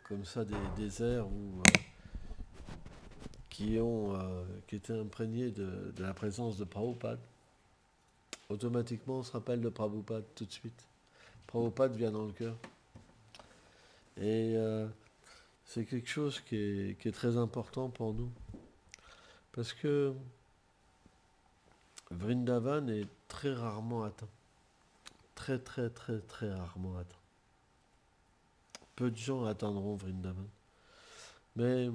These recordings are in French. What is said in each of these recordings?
comme ça des déserts qui étaient imprégnés de la présence de Prabhupada, automatiquement on se rappelle de Prabhupada tout de suite. Prabhupada vient dans le cœur. Et c'est quelque chose qui est très important pour nous. Parce que Vrindavan est très rarement atteint. Très très très très rarement atteint. Peu de gens atteindront Vrindavan. Mais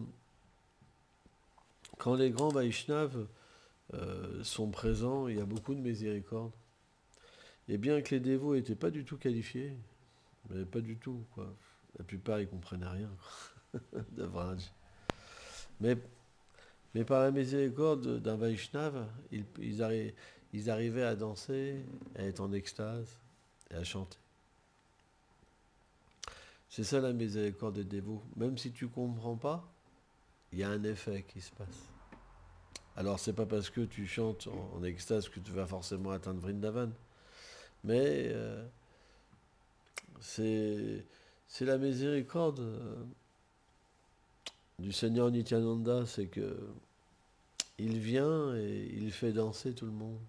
quand les grands Vaishnavas sont présents, il y a beaucoup de miséricorde. Et bien que les dévots n'étaient pas du tout qualifiés, mais pas du tout, quoi. La plupart, ils ne comprenaient rien de Vraj. Mais par la miséricorde d'un Vaishnava, ils arrivaient à danser, à être en extase et à chanter. C'est ça la miséricorde des dévots. Même si tu ne comprends pas, il y a un effet qui se passe. Alors, c'est pas parce que tu chantes en extase que tu vas forcément atteindre Vrindavan, mais c'est la miséricorde du Seigneur Nityananda, c'est que il vient et il fait danser tout le monde.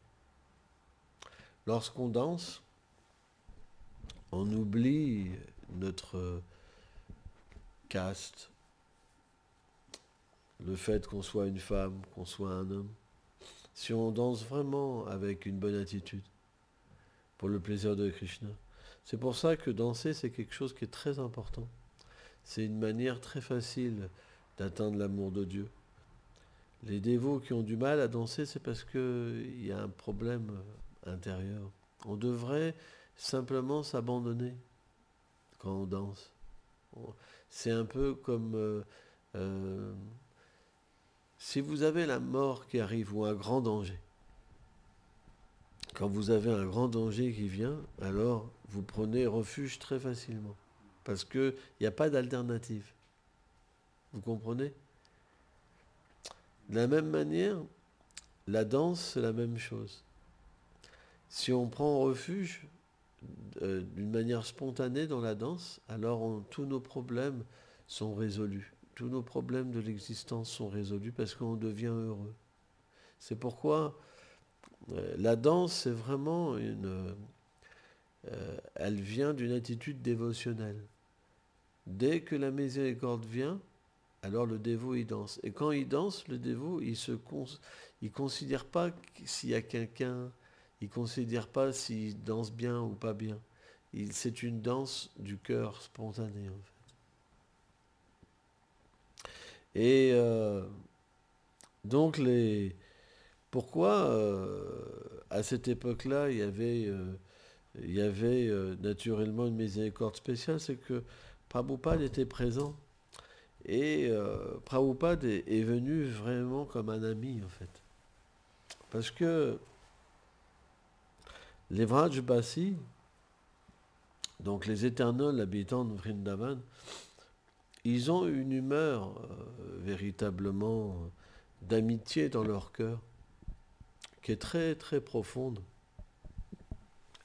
Lorsqu'on danse, on oublie notre caste, le fait qu'on soit une femme, qu'on soit un homme. Si on danse vraiment avec une bonne attitude, pour le plaisir de Krishna. C'est pour ça que danser, c'est quelque chose qui est très important. C'est une manière très facile d'atteindre l'amour de Dieu. Les dévots qui ont du mal à danser, c'est parce qu'il y a un problème intérieur. On devrait simplement s'abandonner quand on danse. C'est un peu comme si vous avez la mort qui arrive ou un grand danger. Quand vous avez un grand danger qui vient, alors vous prenez refuge très facilement. Parce qu'il n'y a pas d'alternative. Vous comprenez? De la même manière, la danse, c'est la même chose. Si on prend refuge d'une manière spontanée dans la danse, alors tous nos problèmes sont résolus. Tous nos problèmes de l'existence sont résolus parce qu'on devient heureux. C'est pourquoi la danse, c'est vraiment elle vient d'une attitude dévotionnelle. Dès que la miséricorde vient, alors le dévot il danse. Et quand il danse, le dévot il considère pas s'il y a quelqu'un, il considère pas s'il danse bien ou pas bien. C'est une danse du cœur spontanée en fait. Et donc pourquoi à cette époque-là il y avait naturellement une miséricorde spéciale, c'est que Prabhupada était présent. Et Prabhupada est venu vraiment comme un ami, en fait. Parce que les Vrajbasis, donc les éternels habitants de Vrindavan, ils ont une humeur véritablement d'amitié dans leur cœur, qui est très très profonde,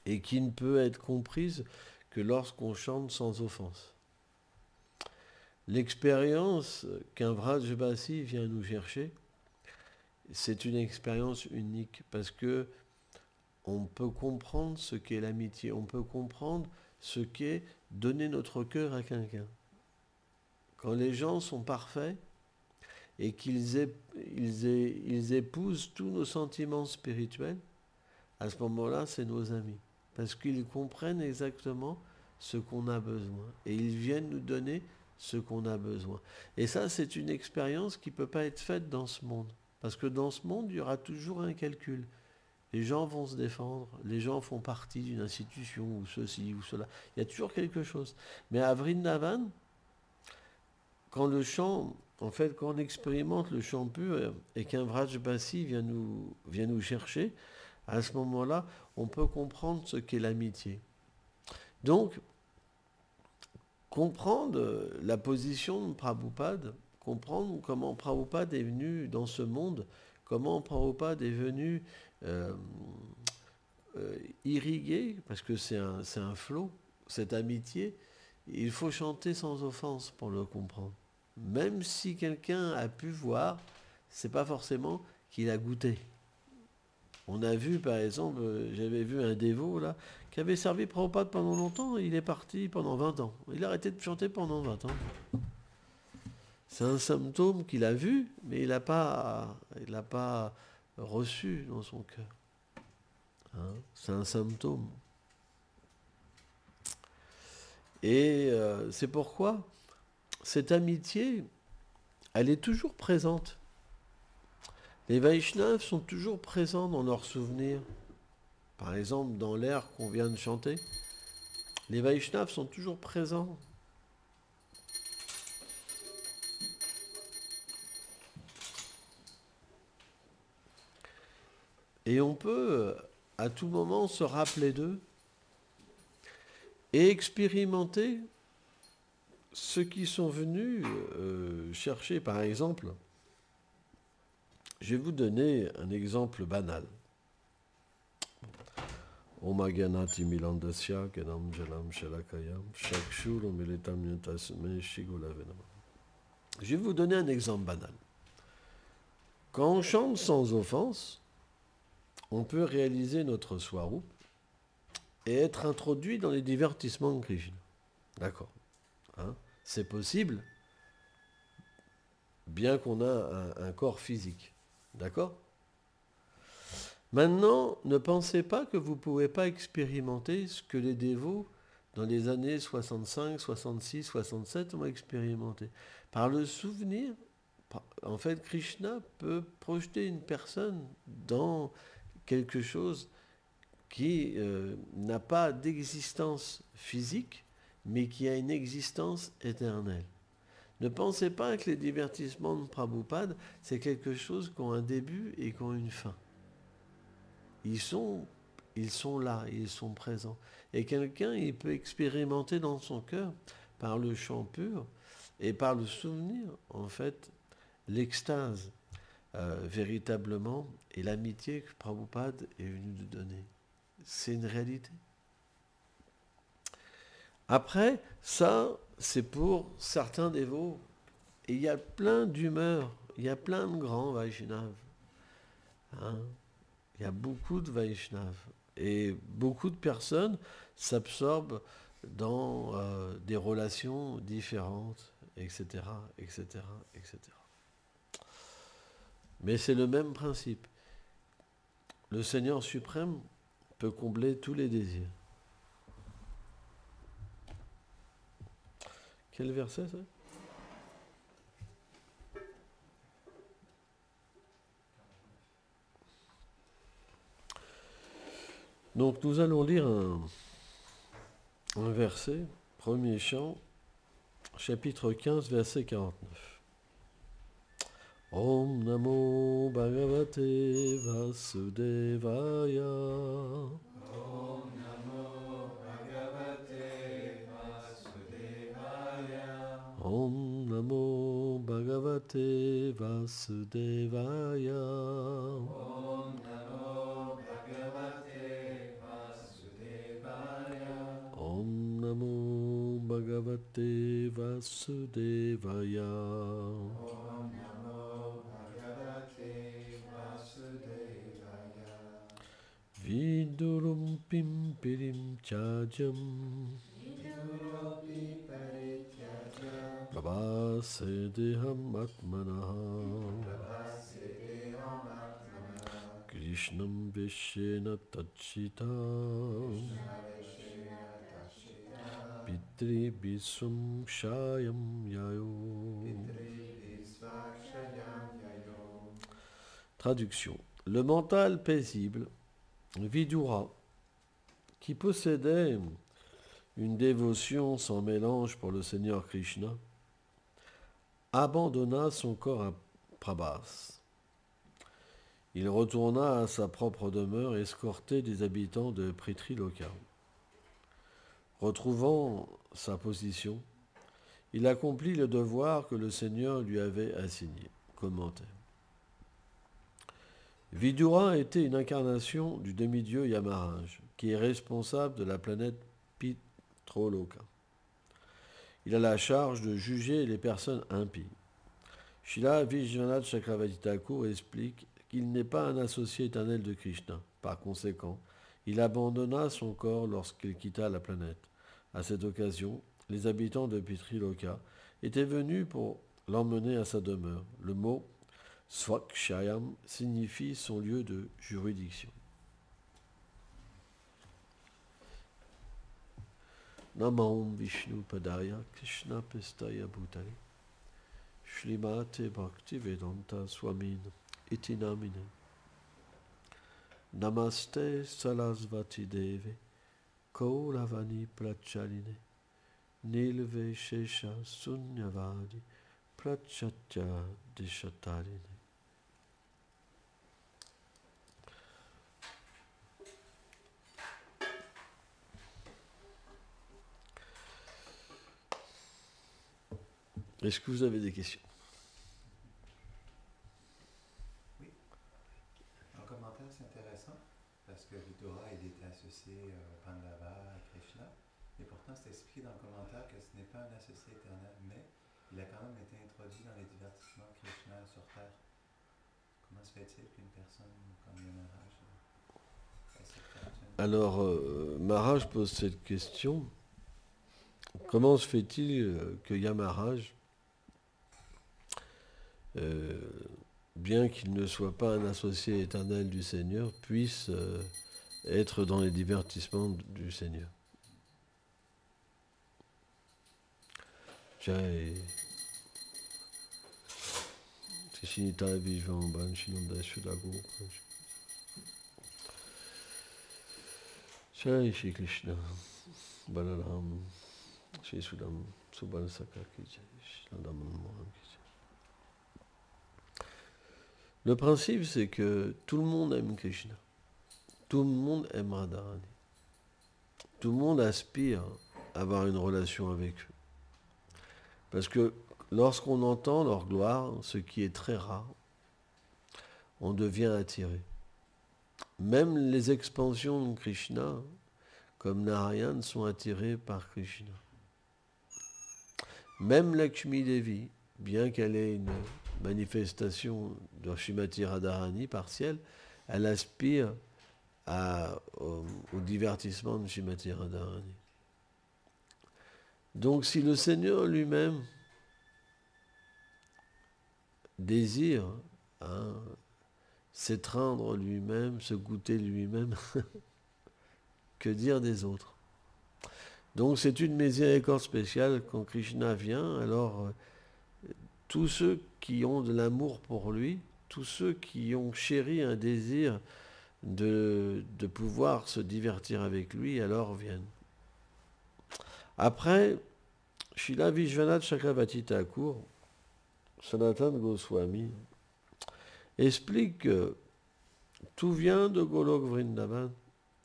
et qui ne peut être comprise que lorsqu'on chante sans offense. L'expérience qu'un Vrajbasi vient nous chercher, c'est une expérience unique parce que on peut comprendre ce qu'est l'amitié, on peut comprendre ce qu'est donner notre cœur à quelqu'un. Quand les gens sont parfaits et qu'ils épousent tous nos sentiments spirituels, à ce moment-là, c'est nos amis. Parce qu'ils comprennent exactement ce qu'on a besoin. Et ils viennent nous donner ce qu'on a besoin. Et ça, c'est une expérience qui ne peut pas être faite dans ce monde. Parce que dans ce monde, il y aura toujours un calcul. Les gens vont se défendre, les gens font partie d'une institution, ou ceci, ou cela. Il y a toujours quelque chose. Mais à Vrindavan, quand le chant, en fait, quand on expérimente le chant pur et qu'un Vrajbasi vient nous chercher, à ce moment-là, on peut comprendre ce qu'est l'amitié. Donc, comprendre la position de Prabhupada, comprendre comment Prabhupada est venu dans ce monde, comment Prabhupada est venu irriguer, parce que c'est un flot, cette amitié, il faut chanter sans offense pour le comprendre. Même si quelqu'un a pu voir, c'est pas forcément qu'il a goûté. On a vu, par exemple, j'avais vu un dévot là, qui avait servi Prabhupada pendant longtemps, il est parti pendant 20 ans. Il a arrêté de chanter pendant 20 ans. C'est un symptôme qu'il a vu, mais il n'a pas reçu dans son cœur. Hein, c'est un symptôme. Et c'est pourquoi cette amitié, elle est toujours présente. Les Vaishnavas sont toujours présents dans leurs souvenirs. Par exemple, dans l'air qu'on vient de chanter, les Vaishnavas sont toujours présents. Et on peut à tout moment se rappeler d'eux et expérimenter ceux qui sont venus chercher. Par exemple, je vais vous donner un exemple banal. Om Agyanati Milandasya Ganam Jalam Shalakayam Shakshur Militam Yantasme Shigulavenam. Je vais vous donner un exemple banal. Quand on chante sans offense, on peut réaliser notre swarup et être introduit dans les divertissements de Krishna. D'accord. Hein, c'est possible, bien qu'on a un corps physique. D'accord ? Maintenant, ne pensez pas que vous ne pouvez pas expérimenter ce que les dévots, dans les années 65, 66, 67, ont expérimenté. Par le souvenir, en fait, Krishna peut projeter une personne dans quelque chose qui n'a pas d'existence physique, mais qui a une existence éternelle. Ne pensez pas que les divertissements de Prabhupada, c'est quelque chose qui a un début et qui a une fin. Ils sont là, ils sont présents. Et quelqu'un, il peut expérimenter dans son cœur, par le chant pur et par le souvenir, en fait, l'extase, véritablement, et l'amitié que Prabhupada est venu nous donner. C'est une réalité. Après, ça, c'est pour certains dévots. Et il y a plein d'humeurs, il y a plein de grands Vaishnavas. Hein? Il y a beaucoup de Vaishnavas. Et beaucoup de personnes s'absorbent dans des relations différentes, etc., etc., etc. Mais c'est le même principe. Le Seigneur suprême peut combler tous les désirs. Quel verset ça ? Donc nous allons lire un verset, premier chant, chapitre 15, verset 49. Om Namo Bhagavate Vasudevaya. Om Namo Bhagavate Vasudevaya. Om Namo Bhagavate Vasudevaya. Om Namo Bhagavate Vasudevaya. Om Namo Bhagavate Vasudevaya. Om Namo Bhagavate Vasudevaya. Vidurum Pimpirim Chajam Viduropi Parityajam Prabhasedeham Atmanah Prabhasedeham Atmanah Krishnam Vishena Tachitam Naveshena Tashita Pitri Bisum Shayam Yayo. Pitri Visvakshayam Yayo. Traduction. Le mental paisible, Vidura, qui possédait une dévotion sans mélange pour le Seigneur Krishna, abandonna son corps à Prabhas. Il retourna à sa propre demeure escorté des habitants de Pritriloka. Retrouvant sa position, il accomplit le devoir que le Seigneur lui avait assigné. Commentaire. Vidura était une incarnation du demi-dieu Yamaraj, qui est responsable de la planète Pitroloka. Il a la charge de juger les personnes impies. Srila Vishwanath Chakravarti Thakur explique qu'il n'est pas un associé éternel de Krishna. Par conséquent, il abandonna son corps lorsqu'il quitta la planète. À cette occasion, les habitants de Pitriloka étaient venus pour l'emmener à sa demeure. Le mot Swakshayam signifie son lieu de juridiction. Namam Vishnu Padaya Krishna Pestaya Bhutale Shrimate Bhakti Vedanta Swamin Iti Namine Namaste Sarasvati Deve Kauravani Prachaline Nilve Shesha Sunyavadi Prachatya Deshatarine. Est-ce que vous avez des questions? Oui. En commentaire, c'est intéressant parce que Vidura, il était associé Pandava à Krishna. Et pourtant, c'est expliqué dans le commentaire que ce n'est pas un associé éternel, mais il a quand même été introduit dans les divertissements de Krishna sur Terre. Comment se fait-il qu'une personne comme Yamaraj ait cette fortune? Alors, Maharaj pose cette question. Comment se fait-il que Yamaraj, bien qu'il ne soit pas un associé éternel du Seigneur, puisse être dans les divertissements du Seigneur? Jai Tishinita Vijvamban Shinanda Shudago Jai Shri Krishna Balaram Shri Sudam Subhana Saka Ki Jai Shri Landaman Mohan Ki Jai. Le principe, c'est que tout le monde aime Krishna. Tout le monde aime Radharani. Tout le monde aspire à avoir une relation avec eux. Parce que lorsqu'on entend leur gloire, ce qui est très rare, on devient attiré. Même les expansions de Krishna, comme Narayan, sont attirées par Krishna. Même Lakshmi Devi, bien qu'elle ait une manifestation de Srimati Radharani partielle, elle aspire au divertissement de Srimati Radharani. Donc si le Seigneur lui-même désire s'étreindre lui-même, se goûter lui-même, que dire des autres? Donc c'est une miséricorde spéciale quand Krishna vient, alors tous ceux qui ont de l'amour pour lui, tous ceux qui ont chéri un désir de pouvoir se divertir avec lui, alors viennent. Après, Srila Vishwanath Chakravarti Thakur, Sanatana Goswami, explique que tout vient de Golok Vrindavan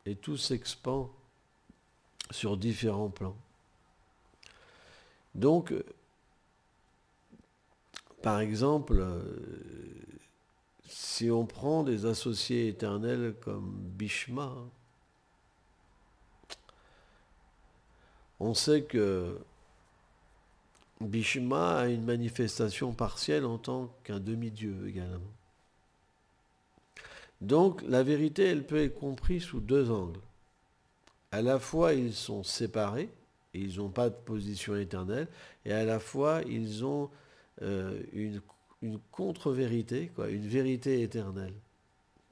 et tout s'expand sur différents plans. Donc, par exemple, si on prend des associés éternels comme Bhishma, on sait que Bhishma a une manifestation partielle en tant qu'un demi-dieu également. Donc la vérité, elle peut être comprise sous deux angles. À la fois, ils sont séparés, et ils n'ont pas de position éternelle, et à la fois, ils ont une contre-vérité, une vérité éternelle,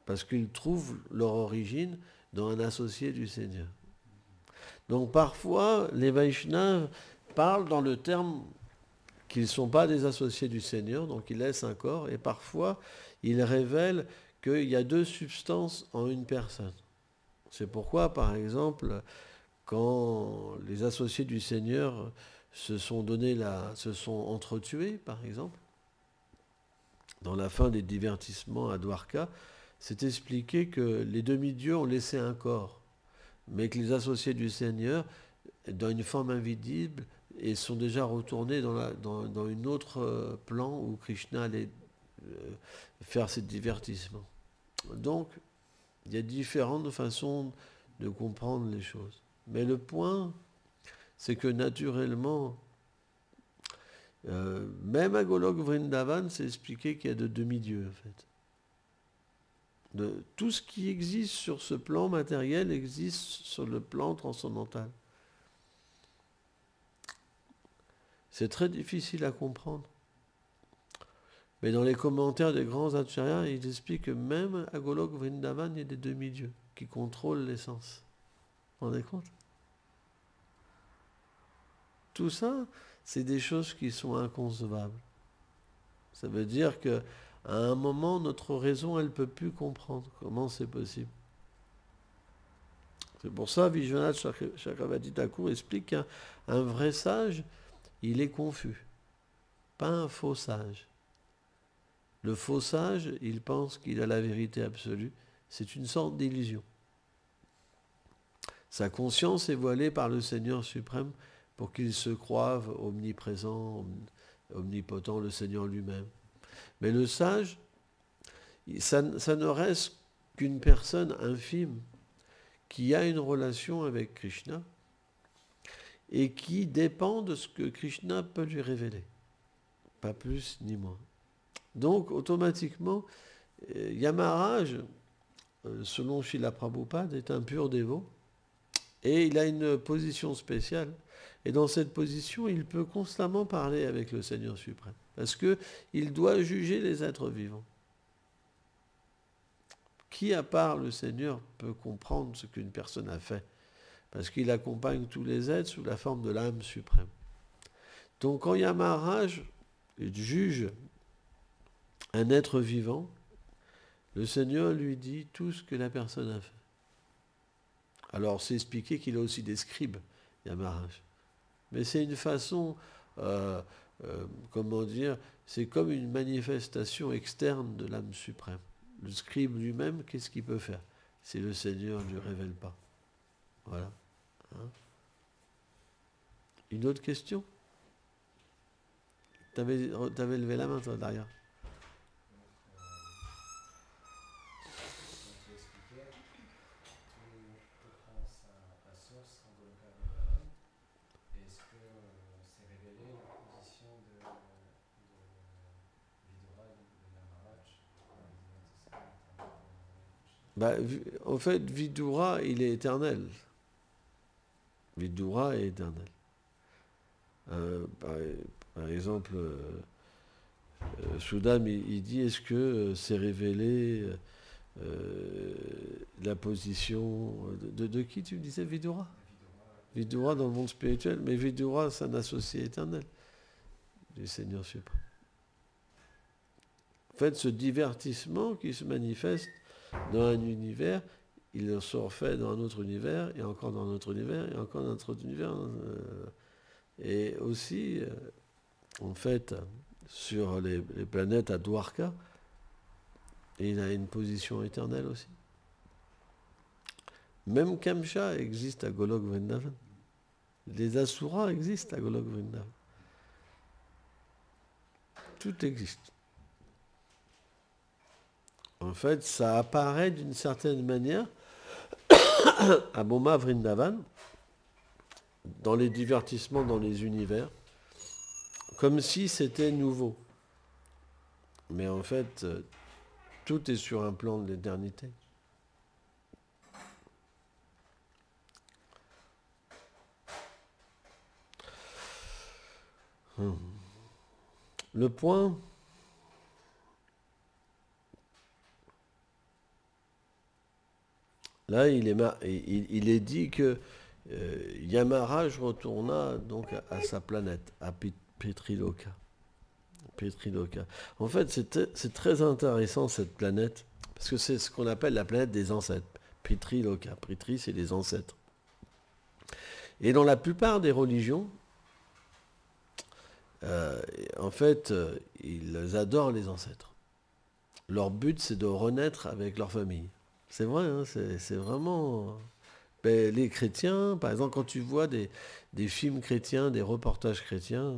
parce qu'ils trouvent leur origine dans un associé du Seigneur. Donc parfois, les Vaishnavas parlent dans le terme qu'ils ne sont pas des associés du Seigneur, donc ils laissent un corps, et parfois, ils révèlent qu'il y a deux substances en une personne. C'est pourquoi, par exemple, quand les associés du Seigneur se sont entretués, par exemple, dans la fin des divertissements à Dwarka, c'est expliqué que les demi-dieux ont laissé un corps, mais que les associés du Seigneur, dans une forme invisible, et sont déjà retournés dans une autre plan où Krishna allait faire ses divertissements. Donc, il y a différentes façons de comprendre les choses. Mais le point, c'est que naturellement, Même à Golok Vrindavan, c'est expliqué qu'il y a de demi-dieux, en fait. Tout ce qui existe sur ce plan matériel existe sur le plan transcendantal. C'est très difficile à comprendre. Mais dans les commentaires des grands acharyas, ils expliquent que même à Golok Vrindavan, il y a des demi-dieux qui contrôlent l'essence. Vous vous rendez compte ? Tout ça, c'est des choses qui sont inconcevables. Ça veut dire que à un moment, notre raison, elle ne peut plus comprendre comment c'est possible. C'est pour ça que Vishwanath Chakravarti Thakur explique qu'un vrai sage, il est confus, pas un faux sage. Le faux sage, il pense qu'il a la vérité absolue. C'est une sorte d'illusion. Sa conscience est voilée par le Seigneur suprême pour qu'il se croive omniprésent, omnipotent, le Seigneur lui-même. Mais le sage, ça ne reste qu'une personne infime qui a une relation avec Krishna et qui dépend de ce que Krishna peut lui révéler. Pas plus ni moins. Donc, automatiquement, Yamaraj, selon Srila Prabhupada, est un pur dévot et il a une position spéciale. Et dans cette position, il peut constamment parler avec le Seigneur suprême. Parce qu'il doit juger les êtres vivants. Qui, à part le Seigneur, peut comprendre ce qu'une personne a fait? Parce qu'il accompagne tous les êtres sous la forme de l'âme suprême. Donc quand Yamaraj juge un être vivant, le Seigneur lui dit tout ce que la personne a fait. Alors c'est expliqué qu'il a aussi des scribes, Yamaraj. Mais c'est une façon, comment dire, c'est comme une manifestation externe de l'âme suprême. Le scribe lui-même, qu'est-ce qu'il peut faire si le Seigneur ne lui révèle pas? Voilà. Hein? Une autre question? T'avais levé la main, toi, derrière. En fait, Vidura, il est éternel. Vidura est éternel. Par exemple, Sudam, il dit, est-ce que c'est révélé la position de qui tu me disais, Vidura? Vidura dans le monde spirituel, mais Vidura, c'est un associé éternel du Seigneur suprême. En fait, ce divertissement qui se manifeste dans un univers, il se refait dans un autre univers, et encore dans un autre univers, et encore dans un autre univers. Et aussi, en fait, sur les planètes à Dwarka, il a une position éternelle aussi. Même Kamcha existe à Golok Vrindavan. Les Asuras existent à Golok Vrindavan. Tout existe. En fait, ça apparaît d'une certaine manière à Boma Vrindavan, dans les divertissements, dans les univers, comme si c'était nouveau. Mais en fait, tout est sur un plan de l'éternité. Le point... Là, il est dit que Yamaraj retourna donc à sa planète, à Petriloka. En fait, c'est très intéressant cette planète, parce que c'est ce qu'on appelle la planète des ancêtres. Petriloka. Petri, c'est les ancêtres. Et dans la plupart des religions, en fait, ils adorent les ancêtres. Leur but, c'est de renaître avec leur famille. C'est vrai, hein, c'est vraiment... Ben, les chrétiens, par exemple, quand tu vois des films chrétiens, des reportages chrétiens,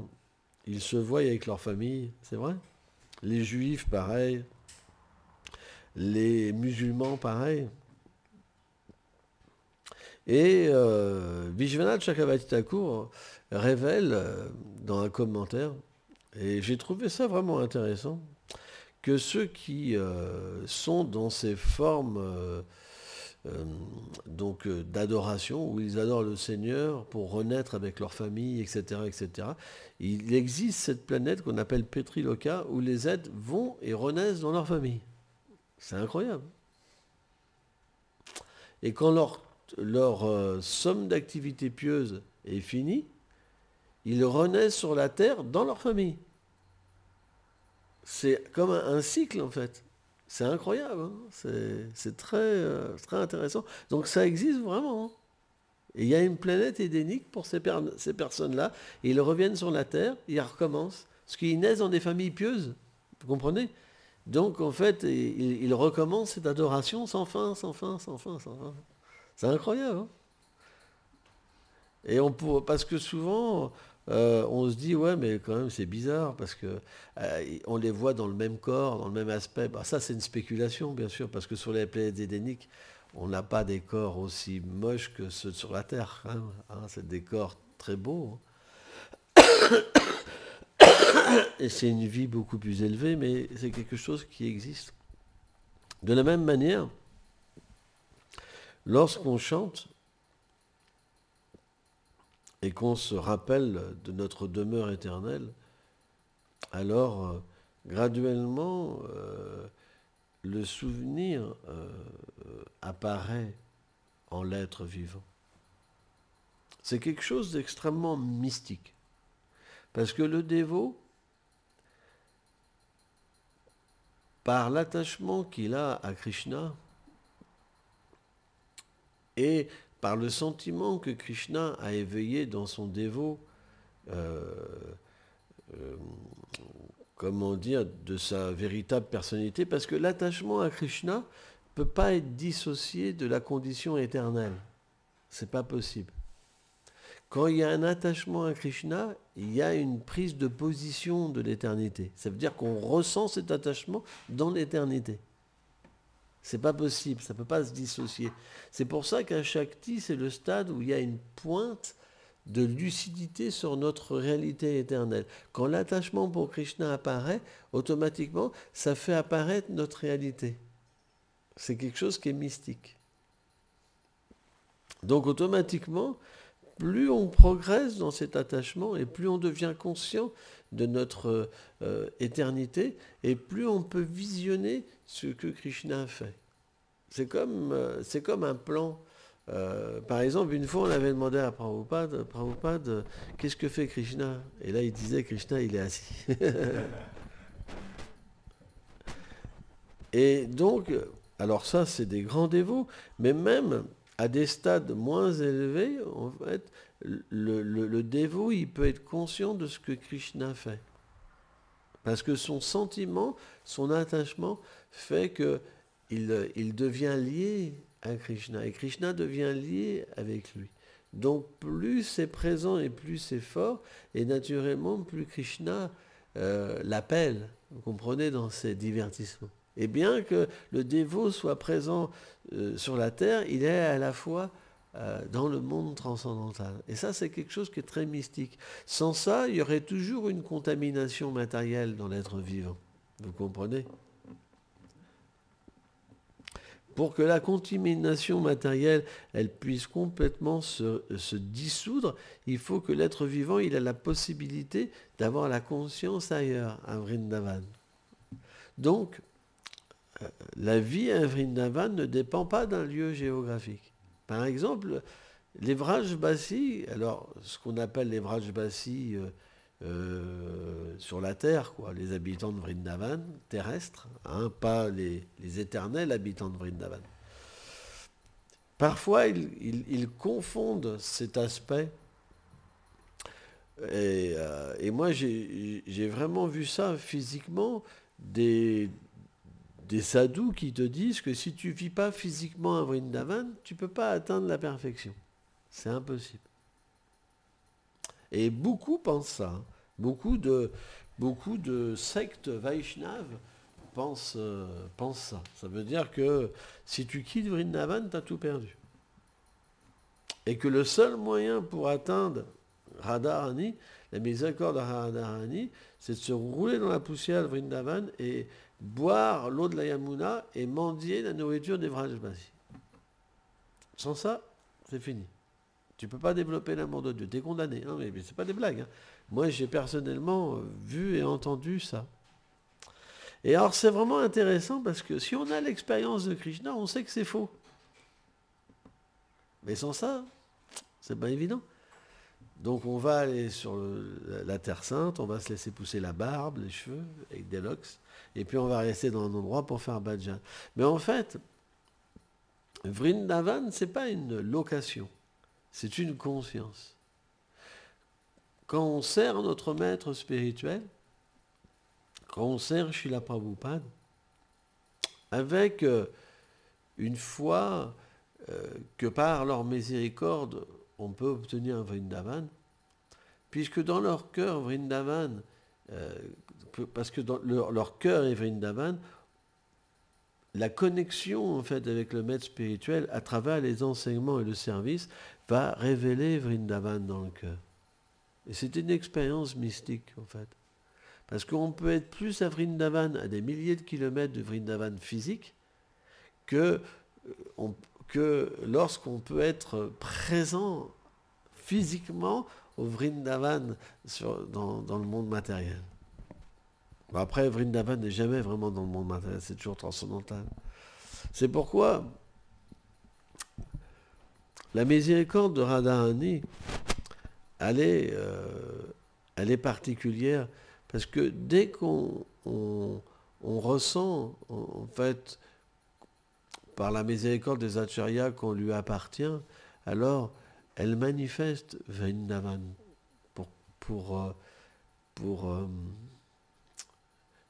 ils se voient avec leur famille, c'est vrai. Les juifs, pareil. Les musulmans, pareil. Et Vishwanath Chakravarti Thakur révèle dans un commentaire Et j'ai trouvé ça vraiment intéressant, que ceux qui sont dans ces formes d'adoration, où ils adorent le Seigneur pour renaître avec leur famille, etc., etc., il existe cette planète qu'on appelle Petriloka, où les êtres vont et renaissent dans leur famille. C'est incroyable. Et quand leur somme d'activité pieuse est finie, ils renaissent sur la terre dans leur famille. C'est comme un cycle en fait. C'est incroyable, hein. C'est très intéressant. Donc ça existe vraiment, hein. Et il y a une planète édénique pour ces personnes-là. Et ils reviennent sur la terre, ils recommencent. Parce qu'ils naissent dans des familles pieuses, vous comprenez? Donc en fait, ils recommencent cette adoration sans fin, sans fin, sans fin, sans fin. C'est incroyable, hein. Et parce que souvent, on se dit, ouais, mais quand même, c'est bizarre, parce que on les voit dans le même corps, dans le même aspect. Bah, ça, c'est une spéculation, bien sûr, parce que sur les planètes édéniques, on n'a pas des corps aussi moches que ceux sur la Terre, hein. C'est des corps très beaux, hein. Et c'est une vie beaucoup plus élevée, mais c'est quelque chose qui existe. De la même manière, lorsqu'on chante, et qu'on se rappelle de notre demeure éternelle, alors graduellement le souvenir apparaît en l'être vivant. C'est quelque chose d'extrêmement mystique. Parce que le dévot, par l'attachement qu'il a à Krishna, et par le sentiment que Krishna a éveillé dans son dévot, comment dire, de sa véritable personnalité, parce que l'attachement à Krishna ne peut pas être dissocié de la condition éternelle. C'est pas possible. Quand il y a un attachement à Krishna, il y a une prise de position de l'éternité. Ça veut dire qu'on ressent cet attachement dans l'éternité. C'est pas possible, ça ne peut pas se dissocier. C'est pour ça qu'un Shakti, c'est le stade où il y a une pointe de lucidité sur notre réalité éternelle. Quand l'attachement pour Krishna apparaît, automatiquement, ça fait apparaître notre réalité. C'est quelque chose qui est mystique. Donc automatiquement, plus on progresse dans cet attachement et plus on devient conscient de notre éternité et plus on peut visionner ce que Krishna a fait. C'est comme un plan. Par exemple, une fois on avait demandé à Prabhupada, qu'est-ce que fait Krishna? Et là il disait, Krishna il est assis. Et donc, alors ça c'est des grands dévots, mais même à des stades moins élevés, en fait, le dévot, il peut être conscient de ce que Krishna fait. Parce que son sentiment, son attachement fait qu'il devient lié à Krishna. Et Krishna devient lié avec lui. Donc plus c'est présent et plus c'est fort, et naturellement plus Krishna l'appelle, vous comprenez, dans ses divertissements. Et bien que le dévot soit présent sur la terre, il est à la fois dans le monde transcendantal. Et ça, c'est quelque chose qui est très mystique. Sans ça, il y aurait toujours une contamination matérielle dans l'être vivant. Vous comprenez? Pour que la contamination matérielle, elle puisse complètement se dissoudre, il faut que l'être vivant, il a la possibilité d'avoir la conscience ailleurs, à Vrindavan. Donc, la vie à Vrindavan ne dépend pas d'un lieu géographique. Par exemple, les Vrajbasi, alors ce qu'on appelle les Vrajbasi sur la terre, quoi, les habitants de Vrindavan, terrestres, hein, pas les éternels habitants de Vrindavan. Parfois, ils confondent cet aspect. Et moi, j'ai vraiment vu ça physiquement, des sadhus qui te disent que si tu ne vis pas physiquement à Vrindavan, tu ne peux pas atteindre la perfection. C'est impossible. Et beaucoup pensent ça. Hein. Beaucoup de sectes Vaishnaves pensent ça. Ça veut dire que si tu quittes Vrindavan, tu as tout perdu. Et que le seul moyen pour atteindre Radharani, la miséricorde de Radharani, c'est de se rouler dans la poussière de Vrindavan et boire l'eau de la Yamuna et mendier la nourriture des Vrajbasis. Sans ça, c'est fini. Tu ne peux pas développer l'amour de Dieu. Tu es condamné. Hein, mais ce n'est pas des blagues. Hein. Moi, j'ai personnellement vu et entendu ça. Et alors, c'est vraiment intéressant parce que si on a l'expérience de Krishna, on sait que c'est faux. Mais sans ça, c'est pas évident. Donc, on va aller sur la Terre Sainte, on va se laisser pousser la barbe, les cheveux, avec des locks, et puis on va rester dans un endroit pour faire bhajan. Mais en fait, Vrindavan, ce n'est pas une location, c'est une conscience. Quand on sert notre maître spirituel, quand on sert Srila Prabhupada, avec une foi que par leur miséricorde, on peut obtenir Vrindavan, puisque dans leur cœur, Vrindavan, parce que dans leur cœur est Vrindavan, la connexion en fait avec le maître spirituel, à travers les enseignements et le service, va révéler Vrindavan dans le cœur. Et c'est une expérience mystique en fait. Parce qu'on peut être plus à Vrindavan, à des milliers de kilomètres de Vrindavan physique, que lorsqu'on peut être présent physiquement au Vrindavan dans le monde matériel. Bon, après, Vrindavan n'est jamais vraiment dans le monde matériel, c'est toujours transcendantal. C'est pourquoi la miséricorde de Radharani, elle est particulière, parce que dès qu'on ressent, en fait, par la miséricorde des acharyas qu'on lui appartient, alors elle manifeste Vrindavan pour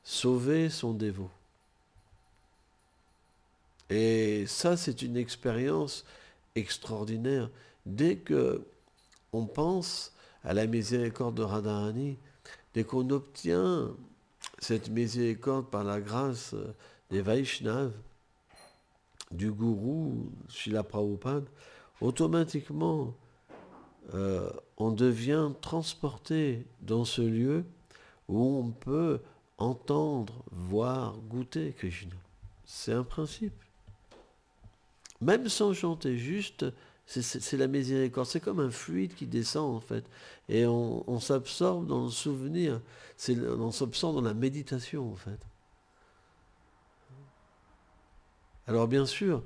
sauver son dévot. Et ça, c'est une expérience extraordinaire. Dès que on pense à la miséricorde de Radharani, dès qu'on obtient cette miséricorde par la grâce des Vaishnavas, du gourou, Srila Prabhupada, automatiquement, on devient transporté dans ce lieu où on peut entendre, voir, goûter Krishna. C'est un principe. Même sans chanter, juste, c'est la miséricorde. C'est comme un fluide qui descend, en fait. Et on s'absorbe dans le souvenir. On s'absorbe dans la méditation, en fait. Alors, bien sûr,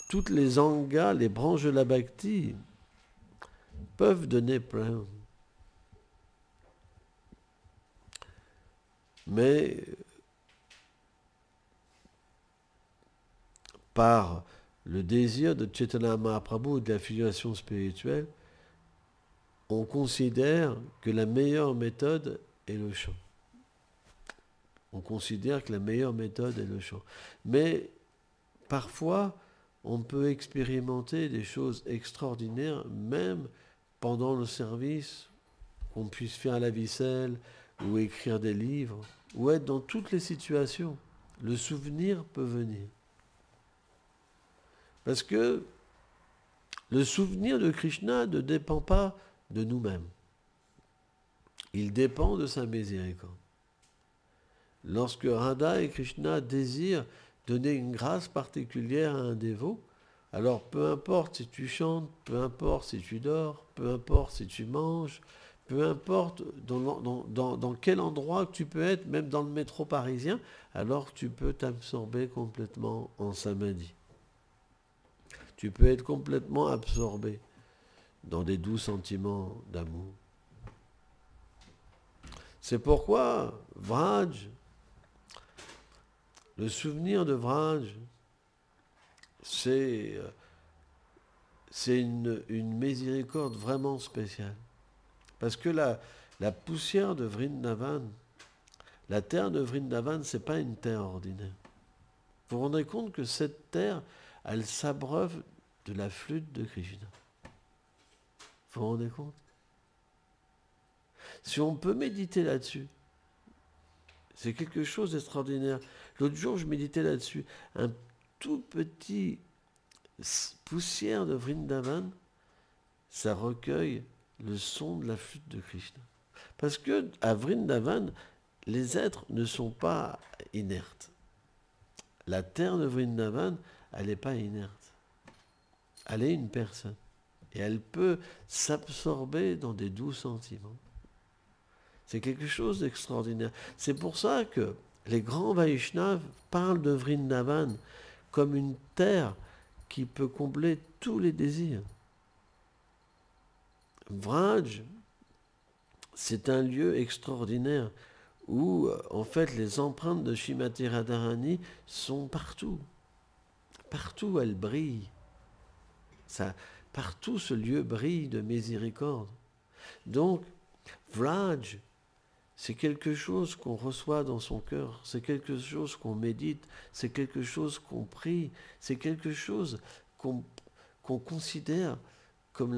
toutes les angas, les branches de la bhakti, peuvent donner plein. Mais par le désir de Chaitanya Mahaprabhu et de la figuration spirituelle, on considère que la meilleure méthode est le chant. On considère que la meilleure méthode est le chant. Mais parfois, on peut expérimenter des choses extraordinaires, même pendant le service, qu'on puisse faire la vaisselle, ou écrire des livres, ou être dans toutes les situations. Le souvenir peut venir. Parce que le souvenir de Krishna ne dépend pas de nous-mêmes. Il dépend de sa miséricorde. Lorsque Radha et Krishna désirent donner une grâce particulière à un dévot, alors peu importe si tu chantes, peu importe si tu dors, peu importe si tu manges, peu importe dans quel endroit tu peux être, même dans le métro parisien, alors tu peux t'absorber complètement en samadhi. Tu peux être complètement absorbé dans des doux sentiments d'amour. C'est pourquoi Vraj, le souvenir de Vraj, c'est une miséricorde vraiment spéciale. Parce que la poussière de Vrindavan, la terre de Vrindavan, ce n'est pas une terre ordinaire. Vous vous rendez compte que cette terre, elle s'abreuve de la flûte de Krishna. Vous vous rendez compte? Si on peut méditer là-dessus, c'est quelque chose d'extraordinaire. L'autre jour, je méditais là-dessus. Un tout petit poussière de Vrindavan, ça recueille le son de la flûte de Krishna. Parce que à Vrindavan, les êtres ne sont pas inertes. La terre de Vrindavan, elle n'est pas inerte. Elle est une personne. Et elle peut s'absorber dans des doux sentiments. C'est quelque chose d'extraordinaire. C'est pour ça que les grands Vaishnavas parlent de Vrindavan comme une terre qui peut combler tous les désirs. Vraj, c'est un lieu extraordinaire où, en fait, les empreintes de Shrimati Radharani sont partout. Partout, elles brillent. Partout, ce lieu brille de miséricorde. Donc, Vraj, c'est quelque chose qu'on reçoit dans son cœur, c'est quelque chose qu'on médite, c'est quelque chose qu'on prie, c'est quelque chose qu'on considère comme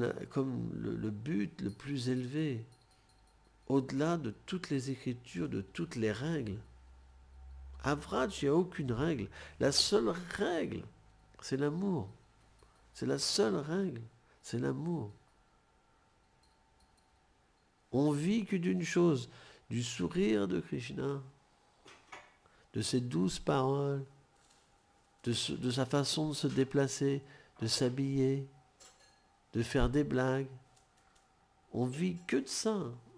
le but le plus élevé, au-delà de toutes les écritures, de toutes les règles. À Vraj, il n'y a aucune règle. La seule règle, c'est l'amour. C'est la seule règle, c'est l'amour. On vit que d'une chose, du sourire de Krishna, de ses douces paroles, de sa façon de se déplacer, de s'habiller, de faire des blagues. On vit que de ça.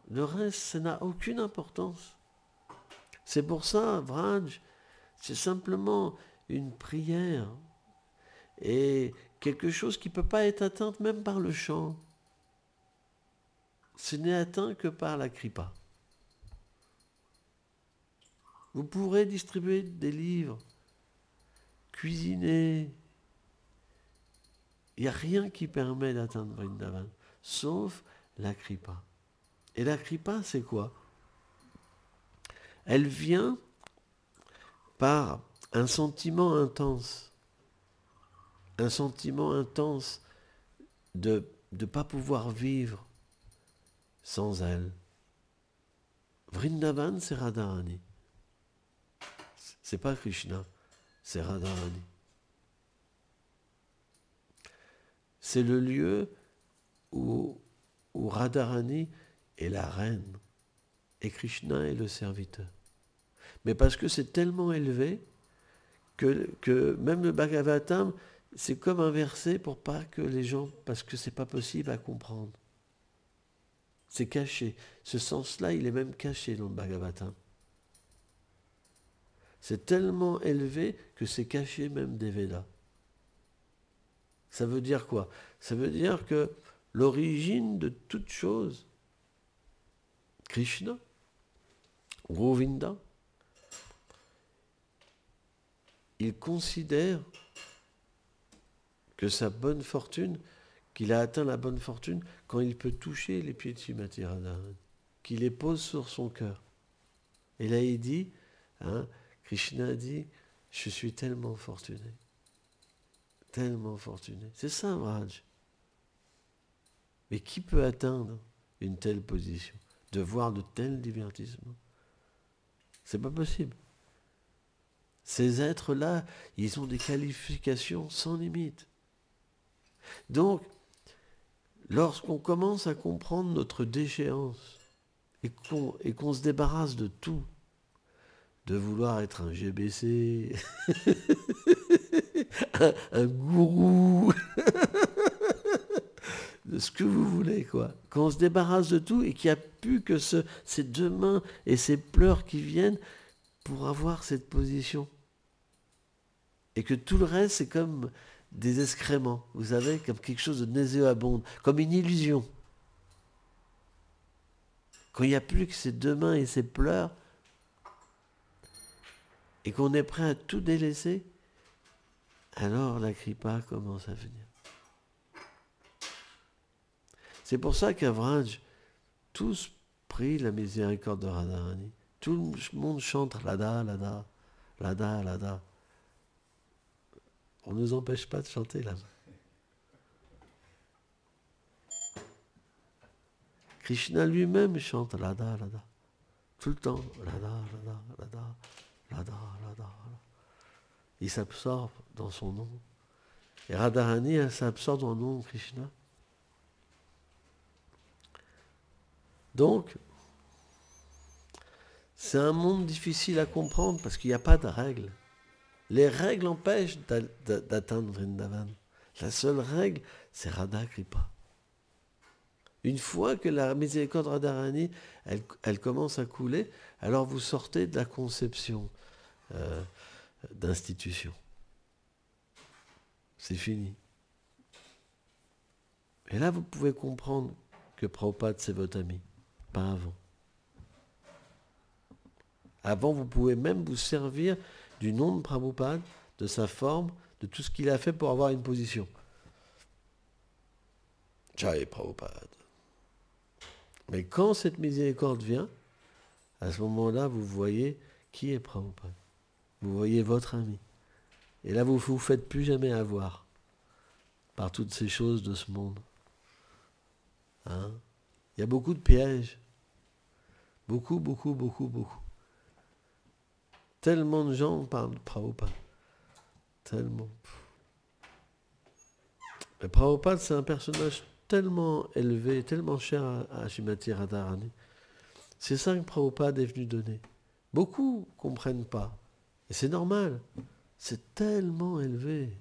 Le reste, ça n'a aucune importance. C'est pour ça, Vraj, c'est simplement une prière et quelque chose qui ne peut pas être atteint même par le chant. Ce n'est atteint que par la kripa. Vous pourrez distribuer des livres, cuisiner. Il n'y a rien qui permet d'atteindre Vrindavan, sauf la kripa. Et la kripa, c'est quoi? Elle vient par un sentiment intense de ne pas pouvoir vivre sans elle. Vrindavan, c'est Radharani. C'est pas Krishna, c'est Radharani. C'est le lieu où Radharani est la reine et Krishna est le serviteur. Mais parce que c'est tellement élevé que même le Bhagavatam, c'est comme inversé pour pas que les gens, parce que c'est pas possible à comprendre. C'est caché. Ce sens-là, il est même caché dans le Bhagavatam. C'est tellement élevé que c'est caché même des Védas. Ça veut dire quoi? Ça veut dire que l'origine de toute chose, Krishna, Govinda, il considère que sa bonne fortune, qu'il a atteint la bonne fortune quand il peut toucher les pieds de Shrimati Radharani, qu'il les pose sur son cœur. Et là il dit, Krishna dit, je suis tellement fortuné. Tellement fortuné. C'est ça, Vraj. Mais qui peut atteindre une telle position? De voir de tels divertissements? C'est pas possible. Ces êtres-là, ils ont des qualifications sans limite. Donc, lorsqu'on commence à comprendre notre déchéance et qu'on se débarrasse de tout, de vouloir être un GBC, un gourou, de ce que vous voulez, quoi. Quand on se débarrasse de tout et qu'il n'y a plus que ces deux mains et ces pleurs qui viennent pour avoir cette position. Et que tout le reste, c'est comme des excréments, vous savez, comme quelque chose de nauséabond, comme une illusion. Quand il n'y a plus que ces deux mains et ces pleurs, et qu'on est prêt à tout délaisser, alors la kripa commence à venir. C'est pour ça qu'à Vraj, tous prient la miséricorde de Radharani. Tout le monde chante Radha, Radha, Radha, Radha. On ne nous empêche pas de chanter là. Krishna lui-même chante Radha, Radha. Tout le temps. Radha, Radha, Radha, Radha, Radha. Il s'absorbe dans son nom. Et Radharani, elle s'absorbe dans le nom de Krishna. Donc, C'est un monde difficile à comprendre parce qu'il n'y a pas de règles. Les règles empêchent d'atteindre Vrindavan. La seule règle, c'est Radha Kripa. Une fois que la miséricorde Radharani, elle commence à couler, alors vous sortez de la conception d'institution. C'est fini. Et là, vous pouvez comprendre que Prabhupada, c'est votre ami, pas avant. Avant, vous pouvez même vous servir du nom de Prabhupada, de sa forme, de tout ce qu'il a fait pour avoir une position. Jai Prabhupada. Mais quand cette miséricorde vient, à ce moment-là, vous voyez qui est Prabhupada. Vous voyez votre ami. Et là, vous ne vous faites plus jamais avoir par toutes ces choses de ce monde. Hein? Il y a beaucoup de pièges. Beaucoup, beaucoup, beaucoup, beaucoup. Tellement de gens parlent de Prabhupada. Tellement. Mais Prabhupada, c'est un personnage tellement élevé, tellement cher à Srimati Radharani. C'est ça que Prabhupada est venu donner. Beaucoup ne comprennent pas. Et c'est normal. C'est tellement élevé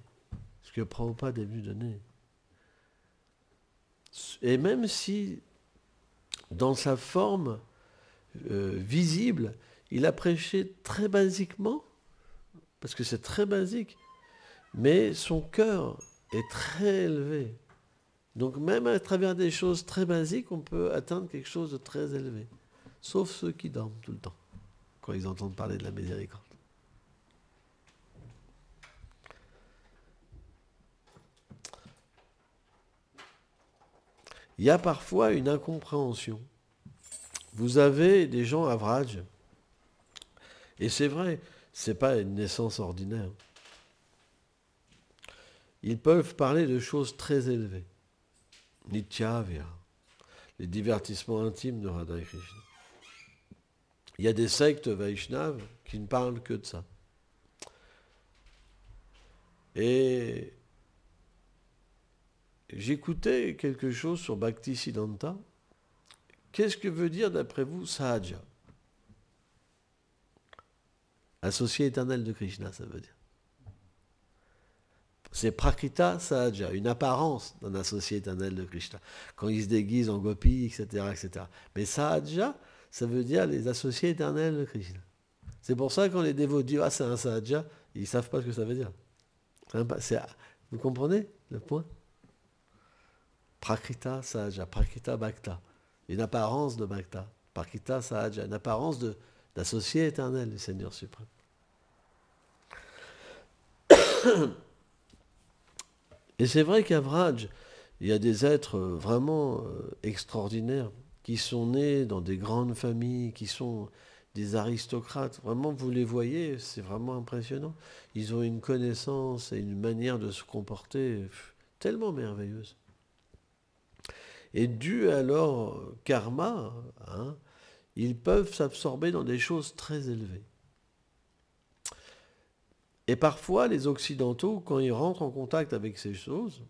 ce que Prabhupada est venu donner. Et même si, dans sa forme visible, il a prêché très basiquement, parce que c'est très basique, mais son cœur est très élevé. Donc même à travers des choses très basiques, on peut atteindre quelque chose de très élevé. Sauf ceux qui dorment tout le temps, quand ils entendent parler de la miséricorde. Il y a parfois une incompréhension. Vous avez des gens à Vraj, et c'est vrai, ce n'est pas une naissance ordinaire. Ils peuvent parler de choses très élevées. Nitya Vira, les divertissements intimes de Radha et Krishna. Il y a des sectes Vaishnaves qui ne parlent que de ça. Et j'écoutais quelque chose sur Bhaktisiddhanta. Qu'est-ce que veut dire d'après vous Sahaja? Associé éternel de Krishna, ça veut dire. C'est Prakrita Sahaja, une apparence d'un associé éternel de Krishna. Quand il se déguise en gopi, etc., etc. Mais Sahaja, ça veut dire les associés éternels de Krishna. C'est pour ça que quand les dévots disent « Ah, c'est un Sahaja », ils ne savent pas ce que ça veut dire. Vous comprenez le point? Prakrita Sahaja, Prakrita Bhakta. Une apparence de Bhakta. Prakrita Sahaja, une apparence d'associé éternel du Seigneur suprême. Et c'est vrai qu'à Vraj, il y a des êtres vraiment extraordinaires qui sont nés dans des grandes familles, qui sont des aristocrates. Vraiment, vous les voyez, c'est vraiment impressionnant. Ils ont une connaissance et une manière de se comporter tellement merveilleuse. Et dû à leur karma, ils peuvent s'absorber dans des choses très élevées. Et parfois, les Occidentaux, quand ils rentrent en contact avec ces choses,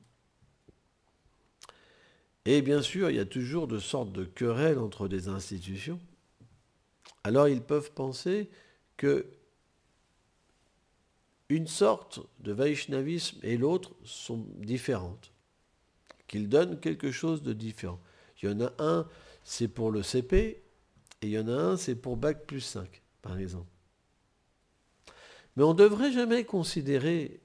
et bien sûr, il y a toujours de sortes de querelles entre des institutions, alors ils peuvent penser que une sorte de Vaishnavisme et l'autre sont différentes, qu'ils donnent quelque chose de différent. Il y en a un, c'est pour le CP, et il y en a un, c'est pour Bac plus 5, par exemple. Mais on ne devrait jamais considérer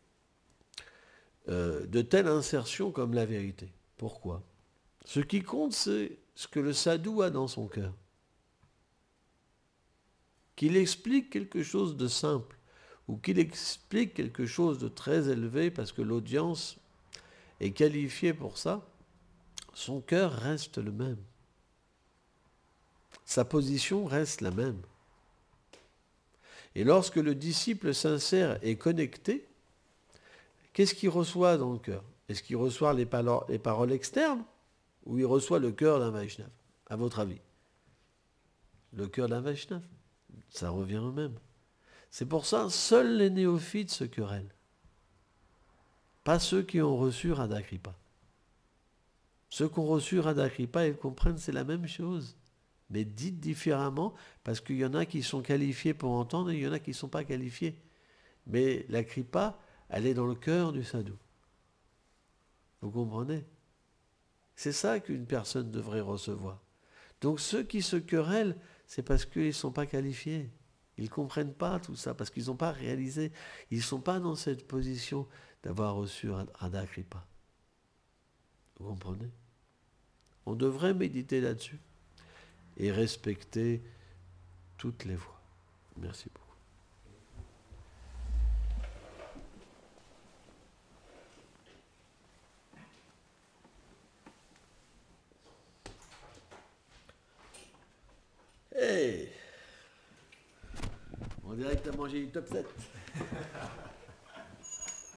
de telles insertions comme la vérité. Pourquoi? Ce qui compte, c'est ce que le sadhu a dans son cœur. Qu'il explique quelque chose de simple, ou qu'il explique quelque chose de très élevé parce que l'audience est qualifiée pour ça, son cœur reste le même. Sa position reste la même. Et lorsque le disciple sincère est connecté, qu'est-ce qu'il reçoit dans le cœur? Est-ce qu'il reçoit les paroles externes ou il reçoit le cœur d'un Vaishnava, à votre avis? Le cœur d'un Vaishnava, ça revient au même. C'est pour ça, seuls les néophytes se querellent. Pas ceux qui ont reçu Radha Kripa. Ceux qui ont reçu Radha Kripa, ils comprennent, c'est la même chose. mais dites différemment, parce qu'il y en a qui sont qualifiés pour entendre et il y en a qui ne sont pas qualifiés. Mais la kripa, elle est dans le cœur du sadhu. Vous comprenez? C'est ça qu'une personne devrait recevoir. Donc ceux qui se querellent, c'est parce qu'ils ne sont pas qualifiés. Ils ne comprennent pas tout ça, parce qu'ils n'ont pas réalisé. Ils ne sont pas dans cette position d'avoir reçu Radha Kripa. Vous comprenez? On devrait méditer là-dessus et respecter toutes les voies. Merci beaucoup. Hey! On dirait que tu as mangé une top 7.